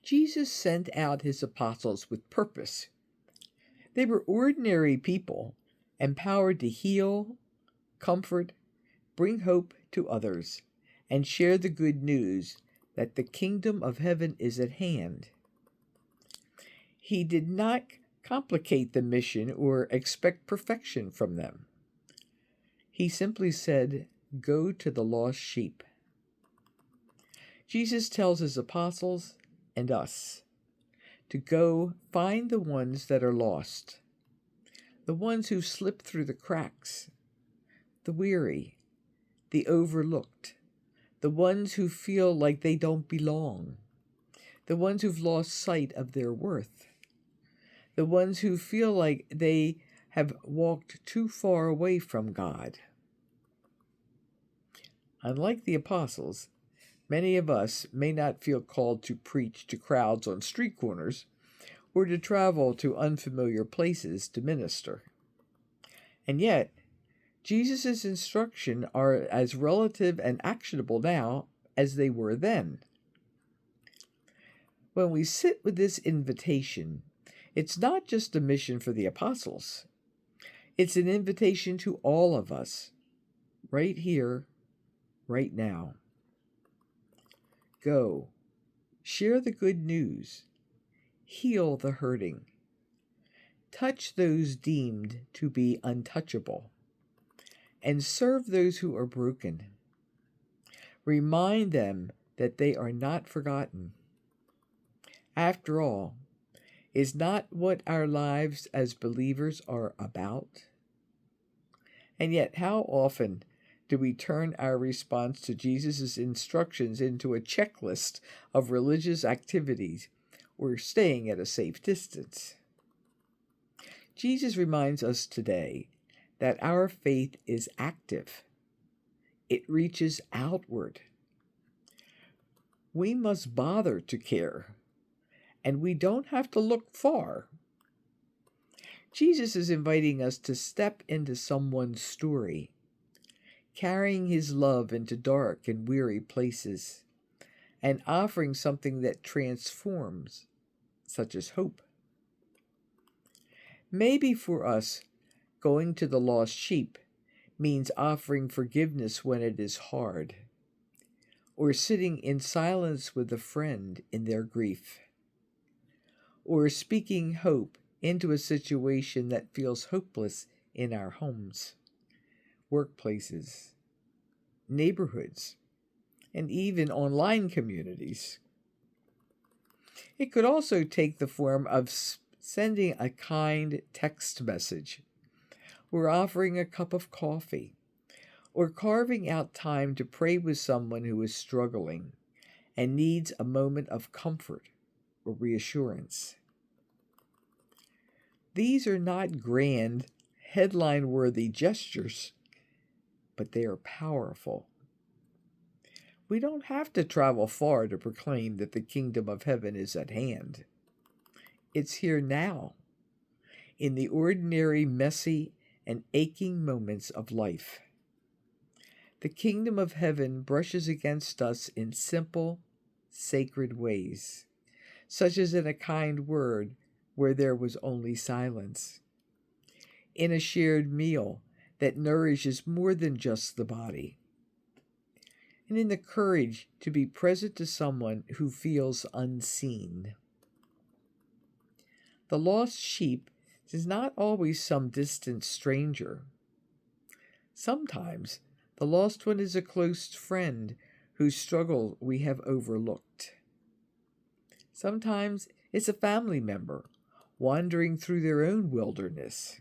Jesus sent out his apostles with purpose. They were ordinary people, empowered to heal, comfort, bring hope to others, and share the good news that the kingdom of heaven is at hand. He did not complicate the mission or expect perfection from them. He simply said, "Go to the lost sheep." Jesus tells his apostles and us to go find the ones that are lost, the ones who slip through the cracks, the weary, the overlooked, the ones who feel like they don't belong, the ones who've lost sight of their worth, the ones who feel like they have walked too far away from God. Unlike the apostles, many of us may not feel called to preach to crowds on street corners or to travel to unfamiliar places to minister. And yet, Jesus' instructions are as relative and actionable now as they were then. When we sit with this invitation, it's not just a mission for the apostles. It's an invitation to all of us, right here, right now. Go, share the good news, heal the hurting, touch those deemed to be untouchable, and serve those who are broken. Remind them that they are not forgotten. After all, is not what our lives as believers are about? And yet, how often do we turn our response to Jesus' instructions into a checklist of religious activities or staying at a safe distance? Jesus reminds us today that our faith is active. It reaches outward. We must bother to care, and we don't have to look far. Jesus is inviting us to step into someone's story, carrying his love into dark and weary places, and offering something that transforms, such as hope. Maybe for us, going to the lost sheep means offering forgiveness when it is hard, or sitting in silence with a friend in their grief, or speaking hope into a situation that feels hopeless in our homes, workplaces, neighborhoods, and even online communities. It could also take the form of sending a kind text message, or offering a cup of coffee, or carving out time to pray with someone who is struggling and needs a moment of comfort or reassurance. These are not grand, headline-worthy gestures, but they are powerful. We don't have to travel far to proclaim that the kingdom of heaven is at hand. It's here now, in the ordinary, messy, and aching moments of life. The kingdom of heaven brushes against us in simple, sacred ways, such as in a kind word where there was only silence, in a shared meal that nourishes more than just the body, and in the courage to be present to someone who feels unseen. The lost sheep is not always some distant stranger. Sometimes the lost one is a close friend whose struggle we have overlooked. Sometimes it's a family member wandering through their own wilderness.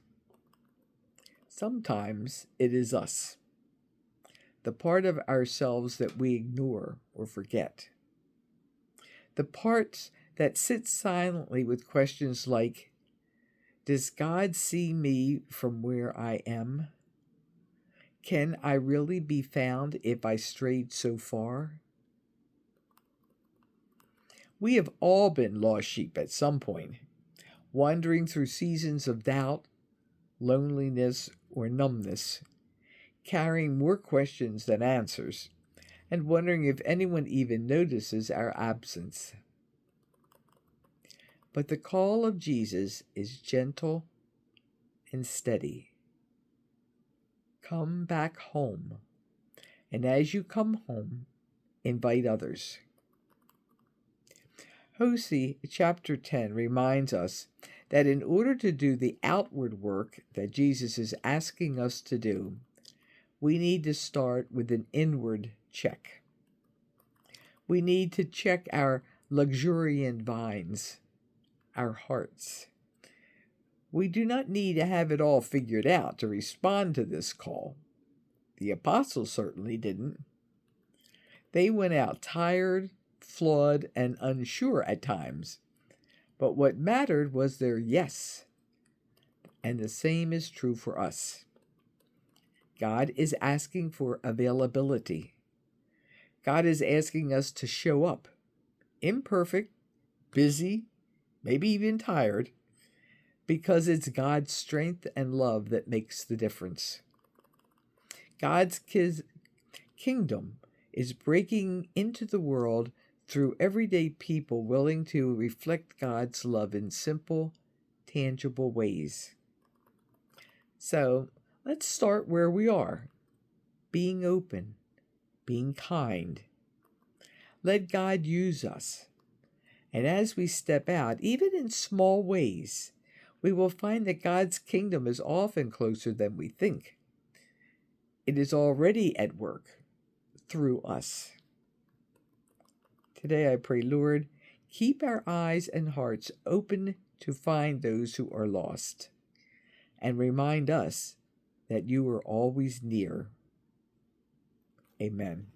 Sometimes it is us, the part of ourselves that we ignore or forget. The parts that sit silently with questions like, does God see me from where I am? Can I really be found if I strayed so far? We have all been lost sheep at some point, wandering through seasons of doubt, loneliness, or numbness, carrying more questions than answers, and wondering if anyone even notices our absence. But the call of Jesus is gentle and steady. Come back home. And as you come home, invite others. Hosea chapter 10 reminds us that in order to do the outward work that Jesus is asking us to do, we need to start with an inward check. We need to check our luxuriant vines, our hearts. We do not need to have it all figured out to respond to this call. The apostles certainly didn't. They went out tired, flawed, and unsure at times. But what mattered was their yes. And the same is true for us. God is asking for availability. God is asking us to show up, imperfect, busy, maybe even tired, because it's God's strength and love that makes the difference. God's kingdom is breaking into the world through everyday people willing to reflect God's love in simple, tangible ways. So let's start where we are, being open, being kind. Let God use us. And as we step out, even in small ways, we will find that God's kingdom is often closer than we think. It is already at work through us. Today I pray, Lord, keep our eyes and hearts open to find those who are lost, and remind us that you are always near. Amen.